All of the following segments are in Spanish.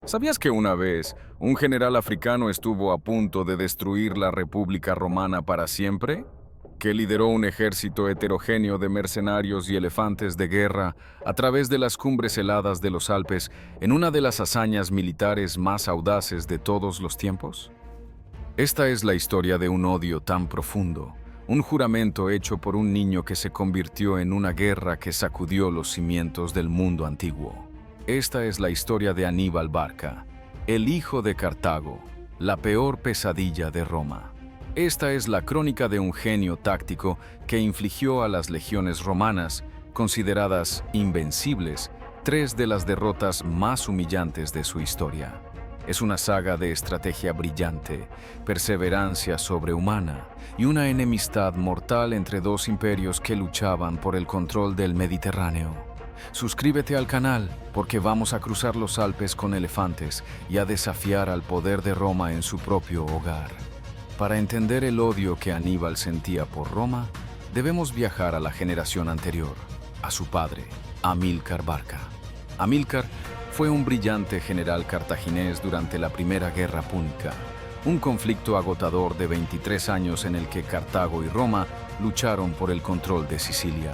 ¿Sabías que una vez un general africano estuvo a punto de destruir la República Romana para siempre? Que lideró un ejército heterogéneo de mercenarios y elefantes de guerra a través de las cumbres heladas de los Alpes en una de las hazañas militares más audaces de todos los tiempos? Esta es la historia de un odio tan profundo, un juramento hecho por un niño que se convirtió en una guerra que sacudió los cimientos del mundo antiguo. Esta es la historia de Aníbal Barca, el hijo de Cartago, la peor pesadilla de Roma. Esta es la crónica de un genio táctico que infligió a las legiones romanas, consideradas invencibles, tres de las derrotas más humillantes de su historia. Es una saga de estrategia brillante, perseverancia sobrehumana y una enemistad mortal entre dos imperios que luchaban por el control del Mediterráneo. Suscríbete al canal porque vamos a cruzar los Alpes con elefantes y a desafiar al poder de Roma en su propio hogar. Para entender el odio que Aníbal sentía por Roma, debemos viajar a la generación anterior, a su padre, Amílcar Barca. Amílcar fue un brillante general cartaginés durante la Primera Guerra Púnica, un conflicto agotador de 23 años en el que Cartago y Roma lucharon por el control de Sicilia.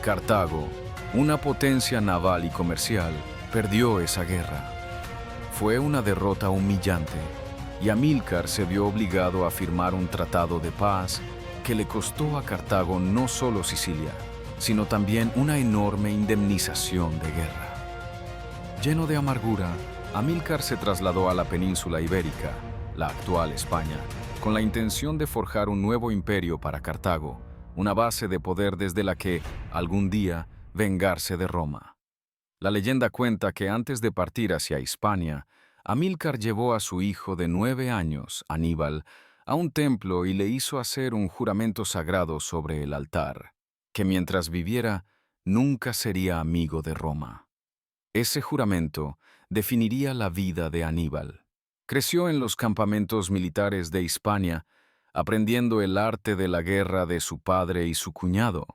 Cartago, una potencia naval y comercial, perdió esa guerra. Fue una derrota humillante y Amílcar se vio obligado a firmar un tratado de paz que le costó a Cartago no solo Sicilia, sino también una enorme indemnización de guerra. Lleno de amargura, Amílcar se trasladó a la península ibérica, la actual España, con la intención de forjar un nuevo imperio para Cartago, una base de poder desde la que, algún día, vengarse de Roma. La leyenda cuenta que antes de partir hacia Hispania, Amílcar llevó a su hijo de 9 años, Aníbal, a un templo y le hizo hacer un juramento sagrado sobre el altar, que mientras viviera, nunca sería amigo de Roma. Ese juramento definiría la vida de Aníbal. Creció en los campamentos militares de Hispania, aprendiendo el arte de la guerra de su padre y su cuñado.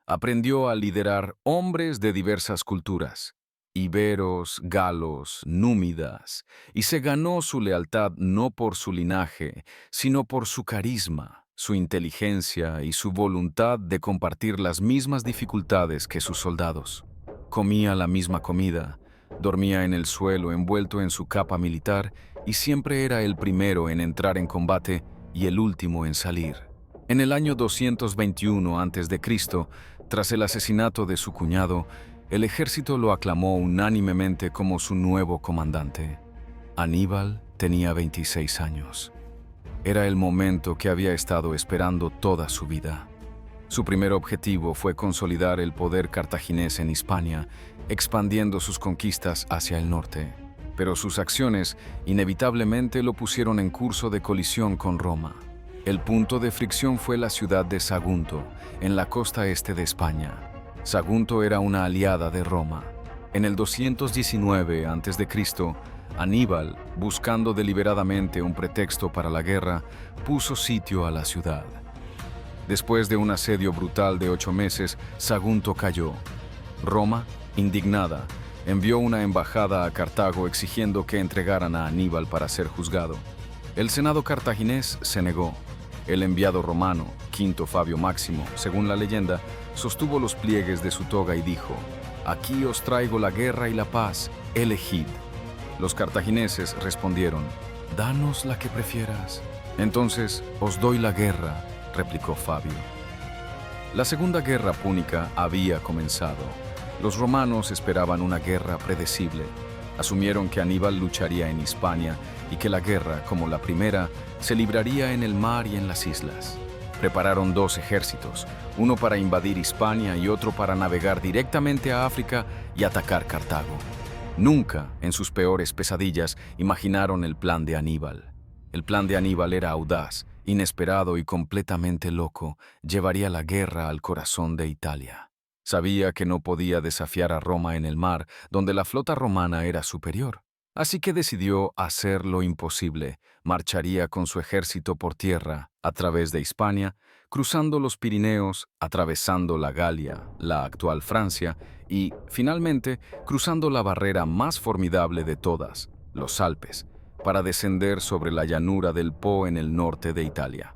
Aprendió a liderar hombres de diversas culturas, iberos, galos, númidas, y se ganó su lealtad no por su linaje, sino por su carisma, su inteligencia y su voluntad de compartir las mismas dificultades que sus soldados. Comía la misma comida, dormía en el suelo envuelto en su capa militar y siempre era el primero en entrar en combate y el último en salir. En el año 221 a.C., tras el asesinato de su cuñado, el ejército lo aclamó unánimemente como su nuevo comandante. Aníbal tenía 26 años. Era el momento que había estado esperando toda su vida. Su primer objetivo fue consolidar el poder cartaginés en Hispania, expandiendo sus conquistas hacia el norte. Pero sus acciones inevitablemente lo pusieron en curso de colisión con Roma. El punto de fricción fue la ciudad de Sagunto, en la costa este de España. Sagunto era una aliada de Roma. En el 219 a.C., Aníbal, buscando deliberadamente un pretexto para la guerra, puso sitio a la ciudad. Después de un asedio brutal de 8 meses, Sagunto cayó. Roma, indignada, envió una embajada a Cartago exigiendo que entregaran a Aníbal para ser juzgado. El senado cartaginés se negó. El enviado romano, Quinto Fabio Máximo, según la leyenda, sostuvo los pliegues de su toga y dijo: «Aquí os traigo la guerra y la paz, elegid». Los cartagineses respondieron: «Danos la que prefieras». «Entonces os doy la guerra», replicó Fabio. La Segunda Guerra Púnica había comenzado. Los romanos esperaban una guerra predecible. Asumieron que Aníbal lucharía en Hispania y que la guerra, como la primera, se libraría en el mar y en las islas. Prepararon 2 ejércitos, uno para invadir Hispania y otro para navegar directamente a África y atacar Cartago. Nunca, en sus peores pesadillas, imaginaron el plan de Aníbal. El plan de Aníbal era audaz, inesperado y completamente loco. Llevaría la guerra al corazón de Italia. Sabía que no podía desafiar a Roma en el mar, donde la flota romana era superior. Así que decidió hacer lo imposible. Marcharía con su ejército por tierra, a través de Hispania, cruzando los Pirineos, atravesando la Galia, la actual Francia, y, finalmente, cruzando la barrera más formidable de todas, los Alpes, para descender sobre la llanura del Po en el norte de Italia.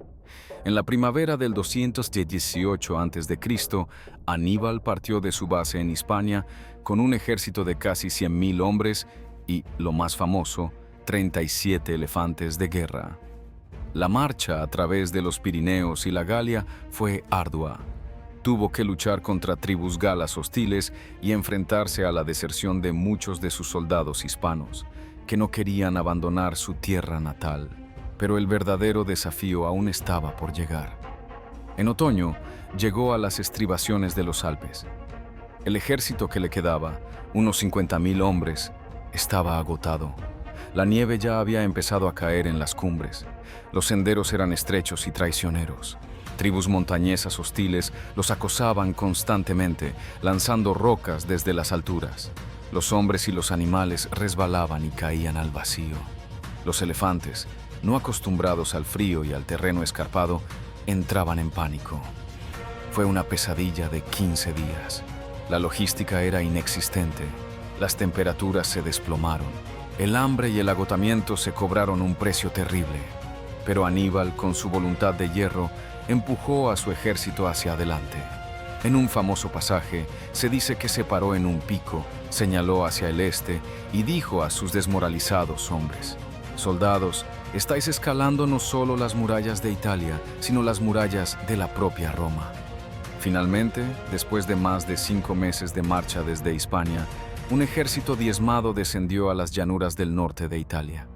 En la primavera del 218 a.C., Aníbal partió de su base en Hispania con un ejército de casi 100.000 hombres y, lo más famoso, 37 elefantes de guerra. La marcha a través de los Pirineos y la Galia fue ardua. Tuvo que luchar contra tribus galas hostiles y enfrentarse a la deserción de muchos de sus soldados hispanos, que no querían abandonar su tierra natal. Pero el verdadero desafío aún estaba por llegar. En otoño, llegó a las estribaciones de los Alpes. El ejército que le quedaba, unos 50.000 hombres, estaba agotado. La nieve ya había empezado a caer en las cumbres. Los senderos eran estrechos y traicioneros. Tribus montañesas hostiles los acosaban constantemente, lanzando rocas desde las alturas. Los hombres y los animales resbalaban y caían al vacío. Los elefantes, no acostumbrados al frío y al terreno escarpado, entraban en pánico. Fue una pesadilla de 15 días. La logística era inexistente. Las temperaturas se desplomaron. El hambre y el agotamiento se cobraron un precio terrible. Pero Aníbal, con su voluntad de hierro, empujó a su ejército hacia adelante. En un famoso pasaje, se dice que se paró en un pico, señaló hacia el este y dijo a sus desmoralizados hombres: «Soldados, estáis escalando no solo las murallas de Italia, sino las murallas de la propia Roma». Finalmente, después de más de 5 meses de marcha desde Hispania, un ejército diezmado descendió a las llanuras del norte de Italia.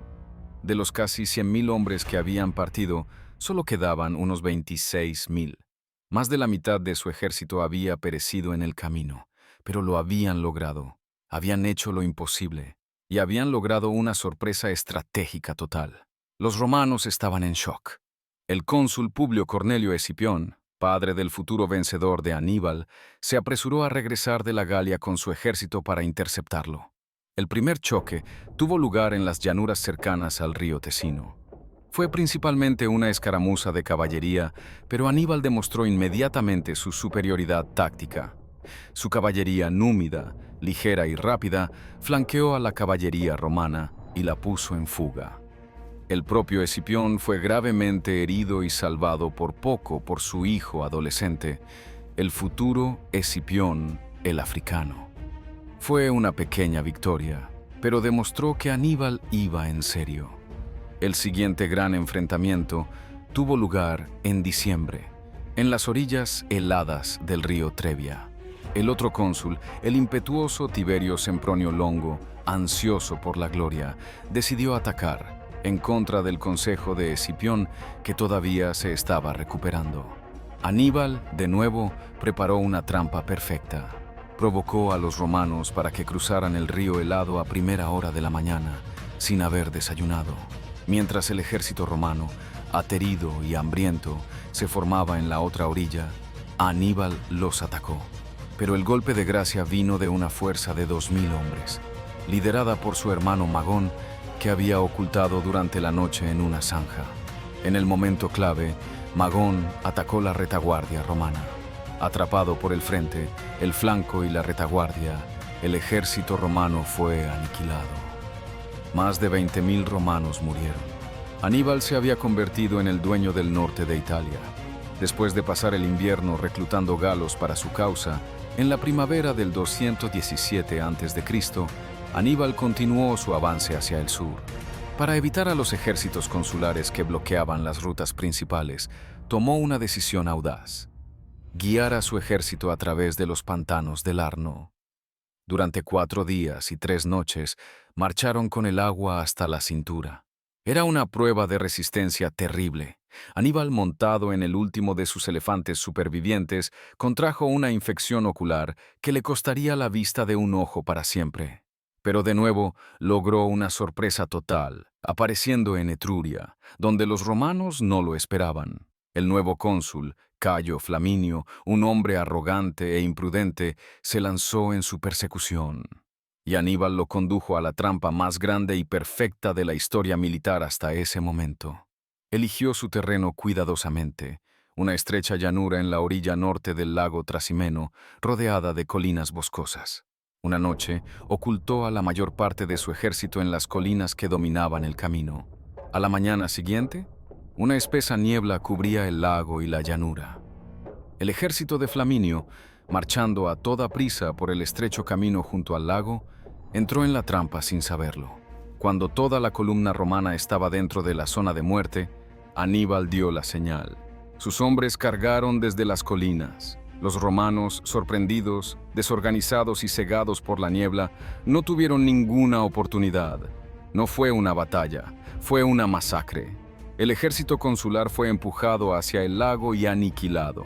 De los casi 100.000 hombres que habían partido, solo quedaban unos 26.000. Más de la mitad de su ejército había perecido en el camino, pero lo habían logrado. Habían hecho lo imposible y habían logrado una sorpresa estratégica total. Los romanos estaban en shock. El cónsul Publio Cornelio Escipión, padre del futuro vencedor de Aníbal, se apresuró a regresar de la Galia con su ejército para interceptarlo. El primer choque tuvo lugar en las llanuras cercanas al río Tesino. Fue principalmente una escaramuza de caballería, pero Aníbal demostró inmediatamente su superioridad táctica. Su caballería númida, ligera y rápida, flanqueó a la caballería romana y la puso en fuga. El propio Escipión fue gravemente herido y salvado por poco por su hijo adolescente, el futuro Escipión el africano. Fue una pequeña victoria, pero demostró que Aníbal iba en serio. El siguiente gran enfrentamiento tuvo lugar en diciembre, en las orillas heladas del río Trebia. El otro cónsul, el impetuoso Tiberio Sempronio Longo, ansioso por la gloria, decidió atacar, en contra del consejo de Escipión, que todavía se estaba recuperando. Aníbal, de nuevo, preparó una trampa perfecta. Provocó a los romanos para que cruzaran el río helado a primera hora de la mañana, sin haber desayunado. Mientras el ejército romano, aterido y hambriento, se formaba en la otra orilla, Aníbal los atacó. Pero el golpe de gracia vino de una fuerza de 2.000 hombres, liderada por su hermano Magón, que había ocultado durante la noche en una zanja. En el momento clave, Magón atacó la retaguardia romana. Atrapado por el frente, el flanco y la retaguardia, el ejército romano fue aniquilado. Más de 20.000 romanos murieron. Aníbal se había convertido en el dueño del norte de Italia. Después de pasar el invierno reclutando galos para su causa, en la primavera del 217 a.C., Aníbal continuó su avance hacia el sur. Para evitar a los ejércitos consulares que bloqueaban las rutas principales, tomó una decisión audaz: guiar a su ejército a través de los pantanos del Arno. Durante 4 días y 3 noches, marcharon con el agua hasta la cintura. Era una prueba de resistencia terrible. Aníbal, montado en el último de sus elefantes supervivientes, contrajo una infección ocular que le costaría la vista de un ojo para siempre. Pero de nuevo logró una sorpresa total, apareciendo en Etruria, donde los romanos no lo esperaban. El nuevo cónsul, Cayo Flaminio, un hombre arrogante e imprudente, se lanzó en su persecución. Y Aníbal lo condujo a la trampa más grande y perfecta de la historia militar hasta ese momento. Eligió su terreno cuidadosamente, una estrecha llanura en la orilla norte del lago Trasimeno, rodeada de colinas boscosas. Una noche, ocultó a la mayor parte de su ejército en las colinas que dominaban el camino. A la mañana siguiente, una espesa niebla cubría el lago y la llanura. El ejército de Flaminio, marchando a toda prisa por el estrecho camino junto al lago, entró en la trampa sin saberlo. Cuando toda la columna romana estaba dentro de la zona de muerte, Aníbal dio la señal. Sus hombres cargaron desde las colinas. Los romanos, sorprendidos, desorganizados y cegados por la niebla, no tuvieron ninguna oportunidad. No fue una batalla, fue una masacre. El ejército consular fue empujado hacia el lago y aniquilado.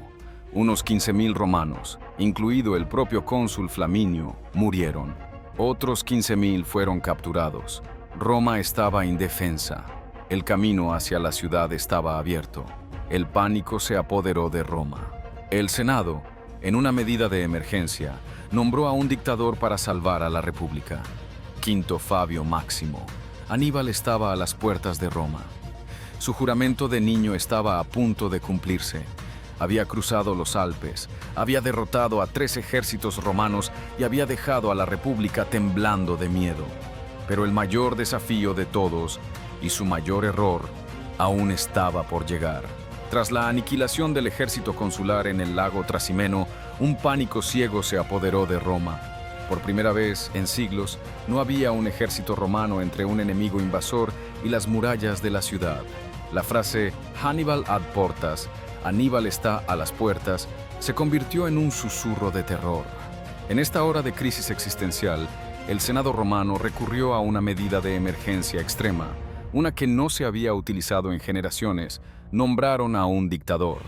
Unos 15.000 romanos, incluido el propio cónsul Flaminio, murieron. Otros 15.000 fueron capturados. Roma estaba indefensa. El camino hacia la ciudad estaba abierto. El pánico se apoderó de Roma. El Senado, en una medida de emergencia, nombró a un dictador para salvar a la República. Quinto Fabio Máximo. Aníbal estaba a las puertas de Roma. Su juramento de niño estaba a punto de cumplirse. Había cruzado los Alpes, había derrotado a 3 ejércitos romanos y había dejado a la República temblando de miedo. Pero el mayor desafío de todos, y su mayor error, aún estaba por llegar. Tras la aniquilación del ejército consular en el lago Trasimeno, un pánico ciego se apoderó de Roma. Por primera vez en siglos, no había un ejército romano entre un enemigo invasor y las murallas de la ciudad. La frase Hannibal ad portas, Aníbal está a las puertas, se convirtió en un susurro de terror. En esta hora de crisis existencial, el Senado romano recurrió a una medida de emergencia extrema, una que no se había utilizado en generaciones. Nombraron a un dictador.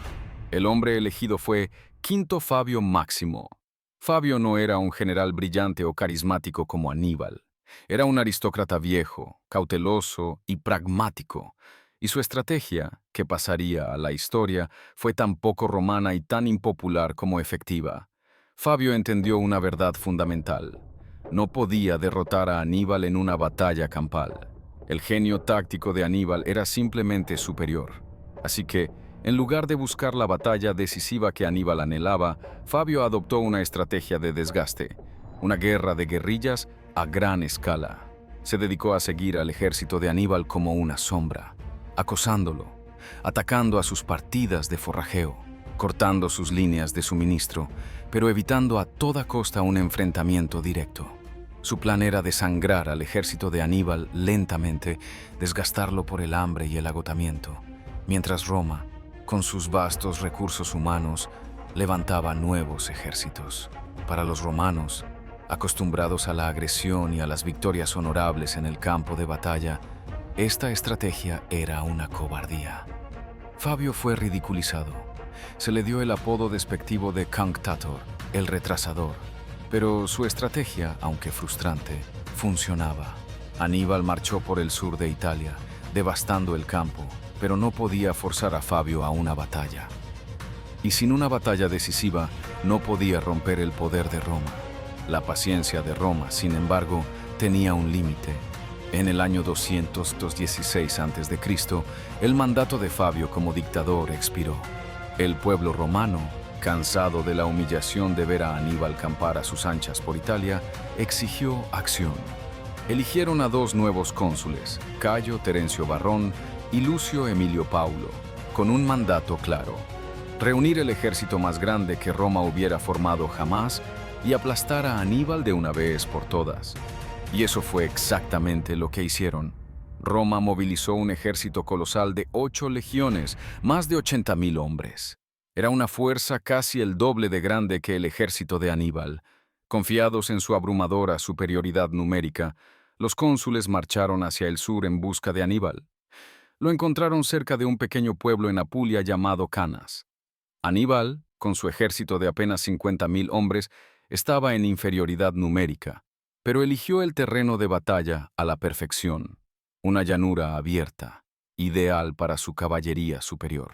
El hombre elegido fue Quinto Fabio Máximo. Fabio no era un general brillante o carismático como Aníbal. Era un aristócrata viejo, cauteloso y pragmático. Y su estrategia, que pasaría a la historia, fue tan poco romana y tan impopular como efectiva. Fabio entendió una verdad fundamental. No podía derrotar a Aníbal en una batalla campal. El genio táctico de Aníbal era simplemente superior. Así que, en lugar de buscar la batalla decisiva que Aníbal anhelaba, Fabio adoptó una estrategia de desgaste, una guerra de guerrillas a gran escala. Se dedicó a seguir al ejército de Aníbal como una sombra, acosándolo, atacando a sus partidas de forrajeo, cortando sus líneas de suministro, pero evitando a toda costa un enfrentamiento directo. Su plan era desangrar al ejército de Aníbal lentamente, desgastarlo por el hambre y el agotamiento, mientras Roma, con sus vastos recursos humanos, levantaba nuevos ejércitos. Para los romanos, acostumbrados a la agresión y a las victorias honorables en el campo de batalla, esta estrategia era una cobardía. Fabio fue ridiculizado. Se le dio el apodo despectivo de Cunctator, el retrasador. Pero su estrategia, aunque frustrante, funcionaba. Aníbal marchó por el sur de Italia, devastando el campo, pero no podía forzar a Fabio a una batalla. Y sin una batalla decisiva, no podía romper el poder de Roma. La paciencia de Roma, sin embargo, tenía un límite. En el año 216 a.C., el mandato de Fabio como dictador expiró. El pueblo romano, cansado de la humillación de ver a Aníbal campar a sus anchas por Italia, exigió acción. Eligieron a 2 nuevos cónsules, Cayo Terencio Varrón y Lucio Emilio Paulo, con un mandato claro: reunir el ejército más grande que Roma hubiera formado jamás y aplastar a Aníbal de una vez por todas. Y eso fue exactamente lo que hicieron. Roma movilizó un ejército colosal de 8 legiones, más de 80.000 hombres. Era una fuerza casi el doble de grande que el ejército de Aníbal. Confiados en su abrumadora superioridad numérica, los cónsules marcharon hacia el sur en busca de Aníbal. Lo encontraron cerca de un pequeño pueblo en Apulia llamado Canas. Aníbal, con su ejército de apenas 50.000 hombres, estaba en inferioridad numérica, pero eligió el terreno de batalla a la perfección, una llanura abierta, ideal para su caballería superior.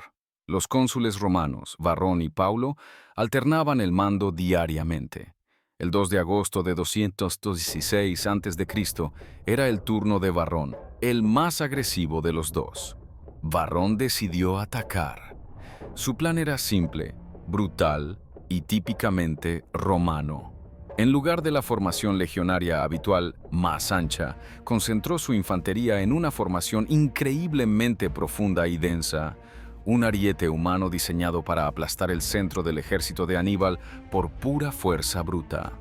Los cónsules romanos, Varrón y Paulo, alternaban el mando diariamente. El 2 de agosto de 216 a.C. era el turno de Varrón, el más agresivo de los dos. Varrón decidió atacar. Su plan era simple, brutal y típicamente romano. En lugar de la formación legionaria habitual, más ancha, concentró su infantería en una formación increíblemente profunda y densa, un ariete humano diseñado para aplastar el centro del ejército de Aníbal por pura fuerza bruta.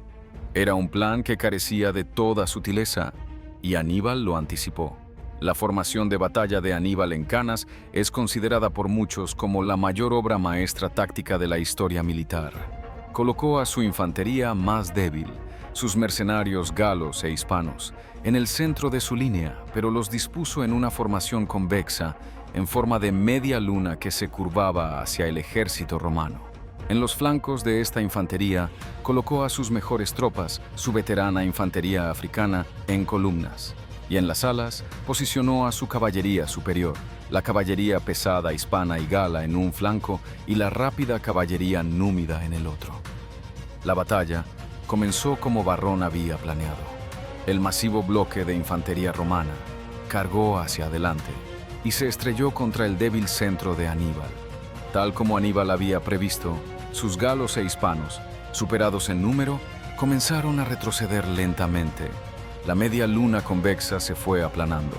Era un plan que carecía de toda sutileza, y Aníbal lo anticipó. La formación de batalla de Aníbal en Canas es considerada por muchos como la mayor obra maestra táctica de la historia militar. Colocó a su infantería más débil, sus mercenarios galos e hispanos, en el centro de su línea, pero los dispuso en una formación convexa, en forma de media luna que se curvaba hacia el ejército romano. En los flancos de esta infantería, colocó a sus mejores tropas, su veterana infantería africana, en columnas, y en las alas posicionó a su caballería superior, la caballería pesada hispana y gala en un flanco y la rápida caballería númida en el otro. La batalla comenzó como Varrón había planeado. El masivo bloque de infantería romana cargó hacia adelante y se estrelló contra el débil centro de Aníbal. Tal como Aníbal había previsto, sus galos e hispanos, superados en número, comenzaron a retroceder lentamente. La media luna convexa se fue aplanando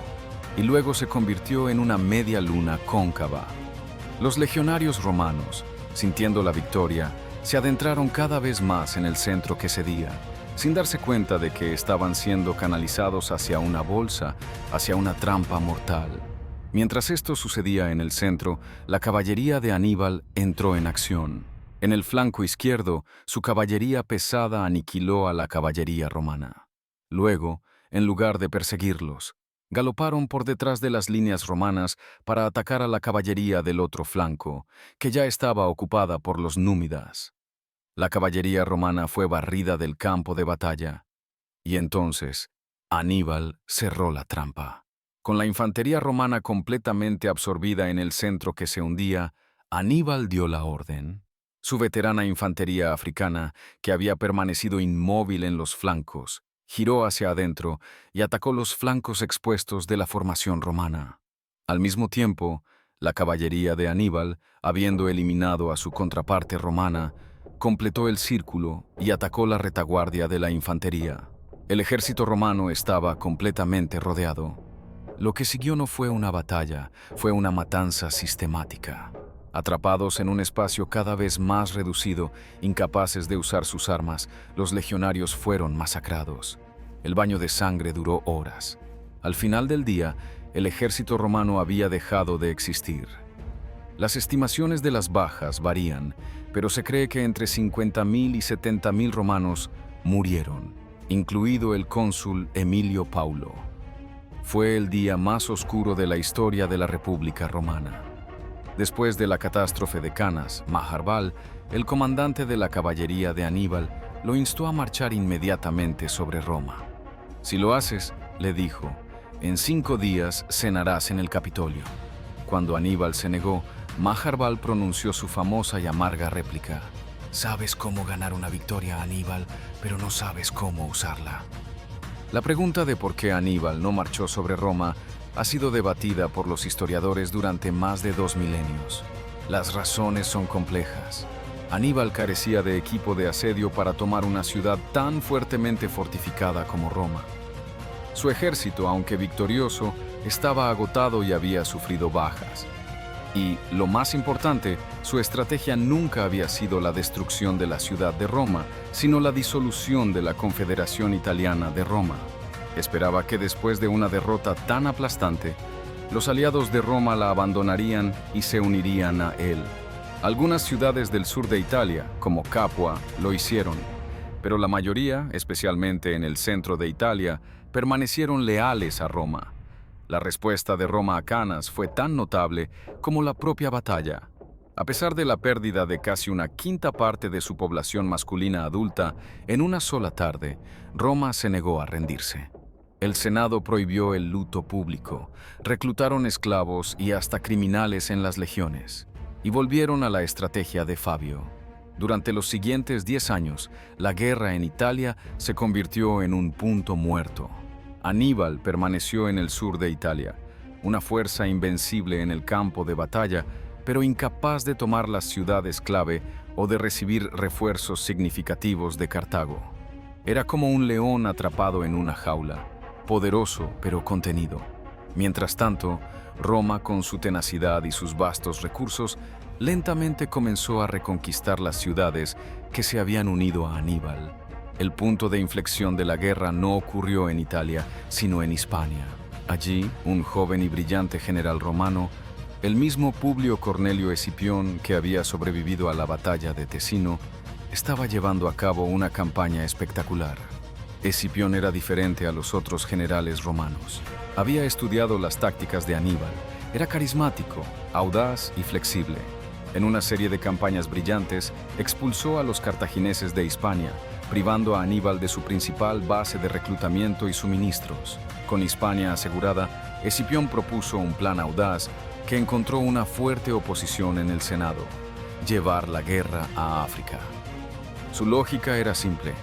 y luego se convirtió en una media luna cóncava. Los legionarios romanos, sintiendo la victoria, se adentraron cada vez más en el centro que cedía, sin darse cuenta de que estaban siendo canalizados hacia una bolsa, hacia una trampa mortal. Mientras esto sucedía en el centro, la caballería de Aníbal entró en acción. En el flanco izquierdo, su caballería pesada aniquiló a la caballería romana. Luego, en lugar de perseguirlos, galoparon por detrás de las líneas romanas para atacar a la caballería del otro flanco, que ya estaba ocupada por los númidas. La caballería romana fue barrida del campo de batalla, y entonces Aníbal cerró la trampa. Con la infantería romana completamente absorbida en el centro que se hundía, Aníbal dio la orden. Su veterana infantería africana, que había permanecido inmóvil en los flancos, giró hacia adentro y atacó los flancos expuestos de la formación romana. Al mismo tiempo, la caballería de Aníbal, habiendo eliminado a su contraparte romana, completó el círculo y atacó la retaguardia de la infantería. El ejército romano estaba completamente rodeado. Lo que siguió no fue una batalla, fue una matanza sistemática. Atrapados en un espacio cada vez más reducido, incapaces de usar sus armas, los legionarios fueron masacrados. El baño de sangre duró horas. Al final del día, el ejército romano había dejado de existir. Las estimaciones de las bajas varían, pero se cree que entre 50.000 y 70.000 romanos murieron, incluido el cónsul Emilio Paulo. Fue el día más oscuro de la historia de la República Romana. Después de la catástrofe de Canas, Maharbal, el comandante de la caballería de Aníbal, lo instó a marchar inmediatamente sobre Roma. «Si lo haces», le dijo, «en 5 días cenarás en el Capitolio». Cuando Aníbal se negó, Maharbal pronunció su famosa y amarga réplica: «Sabes cómo ganar una victoria, Aníbal, pero no sabes cómo usarla». La pregunta de por qué Aníbal no marchó sobre Roma ha sido debatida por los historiadores durante más de 2 milenios. Las razones son complejas. Aníbal carecía de equipo de asedio para tomar una ciudad tan fuertemente fortificada como Roma. Su ejército, aunque victorioso, estaba agotado y había sufrido bajas. Y, lo más importante, su estrategia nunca había sido la destrucción de la ciudad de Roma, sino la disolución de la Confederación Italiana de Roma. Esperaba que después de una derrota tan aplastante, los aliados de Roma la abandonarían y se unirían a él. Algunas ciudades del sur de Italia, como Capua, lo hicieron, pero la mayoría, especialmente en el centro de Italia, permanecieron leales a Roma. La respuesta de Roma a Canas fue tan notable como la propia batalla. A pesar de la pérdida de casi una quinta parte de su población masculina adulta, en una sola tarde, Roma se negó a rendirse. El Senado prohibió el luto público, reclutaron esclavos y hasta criminales en las legiones, y volvieron a la estrategia de Fabio. Durante los siguientes 10 años, la guerra en Italia se convirtió en un punto muerto. Aníbal permaneció en el sur de Italia, una fuerza invencible en el campo de batalla, pero incapaz de tomar las ciudades clave o de recibir refuerzos significativos de Cartago. Era como un león atrapado en una jaula, poderoso pero contenido. Mientras tanto, Roma, con su tenacidad y sus vastos recursos, lentamente comenzó a reconquistar las ciudades que se habían unido a Aníbal. El punto de inflexión de la guerra no ocurrió en Italia, sino en Hispania. Allí, un joven y brillante general romano, el mismo Publio Cornelio Escipión que había sobrevivido a la batalla de Tesino, estaba llevando a cabo una campaña espectacular. Escipión era diferente a los otros generales romanos. Había estudiado las tácticas de Aníbal. Era carismático, audaz y flexible. En una serie de campañas brillantes, expulsó a los cartagineses de Hispania, privando a Aníbal de su principal base de reclutamiento y suministros. Con Hispania asegurada, Escipión propuso un plan audaz que encontró una fuerte oposición en el Senado: llevar la guerra a África. Su lógica era simple.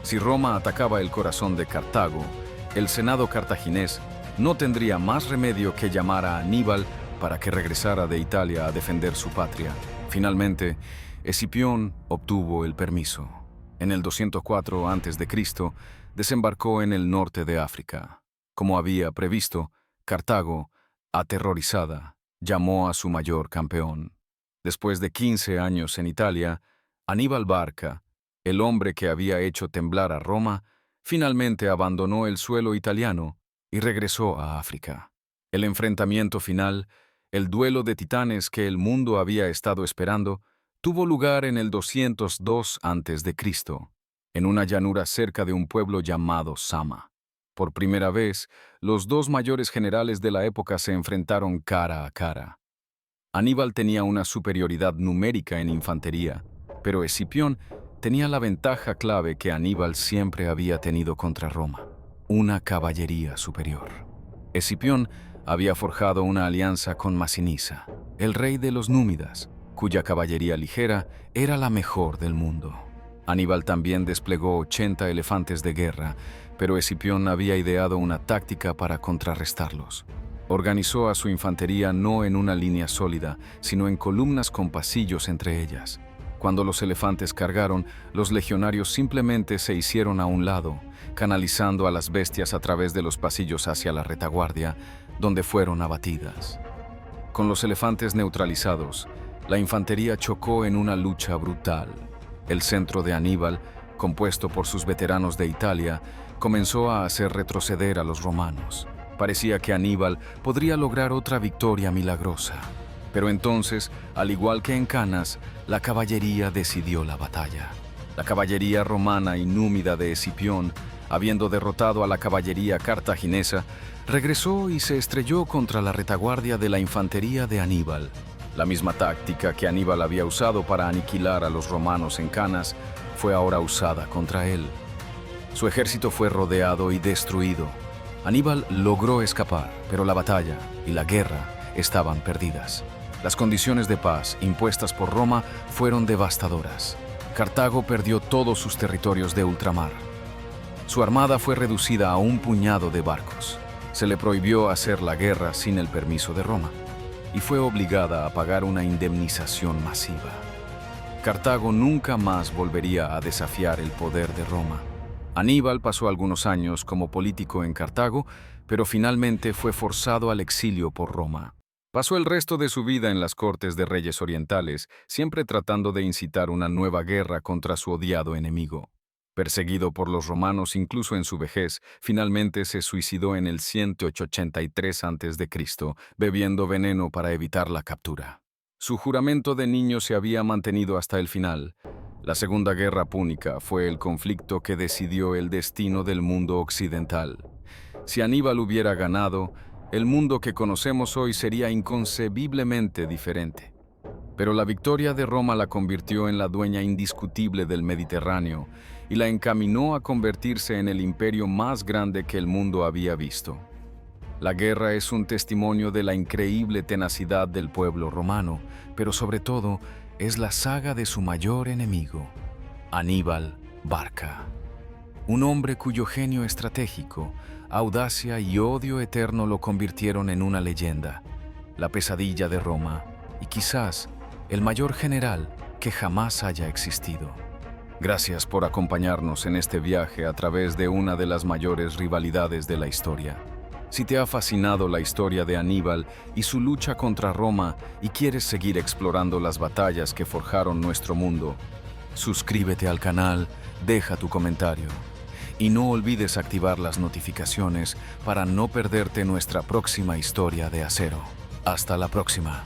Si Roma atacaba el corazón de Cartago, el Senado cartaginés no tendría más remedio que llamar a Aníbal para que regresara de Italia a defender su patria. Finalmente, Escipión obtuvo el permiso. En el 204 a.C., desembarcó en el norte de África. Como había previsto, Cartago, aterrorizada, llamó a su mayor campeón. Después de 15 años en Italia, Aníbal Barca, el hombre que había hecho temblar a Roma, finalmente abandonó el suelo italiano y regresó a África. El enfrentamiento final, el duelo de titanes que el mundo había estado esperando, tuvo lugar en el 202 a.C., en una llanura cerca de un pueblo llamado Sama. Por primera vez, los dos mayores generales de la época se enfrentaron cara a cara. Aníbal tenía una superioridad numérica en infantería, pero Escipión tenía la ventaja clave que Aníbal siempre había tenido contra Roma: una caballería superior. Escipión había forjado una alianza con Masinisa, el rey de los númidas, cuya caballería ligera era la mejor del mundo. Aníbal también desplegó 80 elefantes de guerra, pero Escipión había ideado una táctica para contrarrestarlos. Organizó a su infantería no en una línea sólida, sino en columnas con pasillos entre ellas. Cuando los elefantes cargaron, los legionarios simplemente se hicieron a un lado, canalizando a las bestias a través de los pasillos hacia la retaguardia, donde fueron abatidas. Con los elefantes neutralizados, la infantería chocó en una lucha brutal. El centro de Aníbal, compuesto por sus veteranos de Italia, comenzó a hacer retroceder a los romanos. Parecía que Aníbal podría lograr otra victoria milagrosa. Pero entonces, al igual que en Canas, la caballería decidió la batalla. La caballería romana y númida de Escipión, habiendo derrotado a la caballería cartaginesa, regresó y se estrelló contra la retaguardia de la infantería de Aníbal. La misma táctica que Aníbal había usado para aniquilar a los romanos en Canas fue ahora usada contra él. Su ejército fue rodeado y destruido. Aníbal logró escapar, pero la batalla y la guerra estaban perdidas. Las condiciones de paz impuestas por Roma fueron devastadoras. Cartago perdió todos sus territorios de ultramar. Su armada fue reducida a un puñado de barcos. Se le prohibió hacer la guerra sin el permiso de Roma y fue obligada a pagar una indemnización masiva. Cartago nunca más volvería a desafiar el poder de Roma. Aníbal pasó algunos años como político en Cartago, pero finalmente fue forzado al exilio por Roma. Pasó el resto de su vida en las cortes de reyes orientales, siempre tratando de incitar una nueva guerra contra su odiado enemigo. Perseguido por los romanos incluso en su vejez, finalmente se suicidó en el 183 a.C., bebiendo veneno para evitar la captura. Su juramento de niño se había mantenido hasta el final. La Segunda Guerra Púnica fue el conflicto que decidió el destino del mundo occidental. Si Aníbal hubiera ganado, el mundo que conocemos hoy sería inconcebiblemente diferente. Pero la victoria de Roma la convirtió en la dueña indiscutible del Mediterráneo y la encaminó a convertirse en el imperio más grande que el mundo había visto. La guerra es un testimonio de la increíble tenacidad del pueblo romano, pero sobre todo es la saga de su mayor enemigo, Aníbal Barca. Un hombre cuyo genio estratégico, audacia y odio eterno lo convirtieron en una leyenda, la pesadilla de Roma y quizás el mayor general que jamás haya existido. Gracias por acompañarnos en este viaje a través de una de las mayores rivalidades de la historia. Si te ha fascinado la historia de Aníbal y su lucha contra Roma y quieres seguir explorando las batallas que forjaron nuestro mundo, suscríbete al canal, deja tu comentario y no olvides activar las notificaciones para no perderte nuestra próxima historia de acero. Hasta la próxima.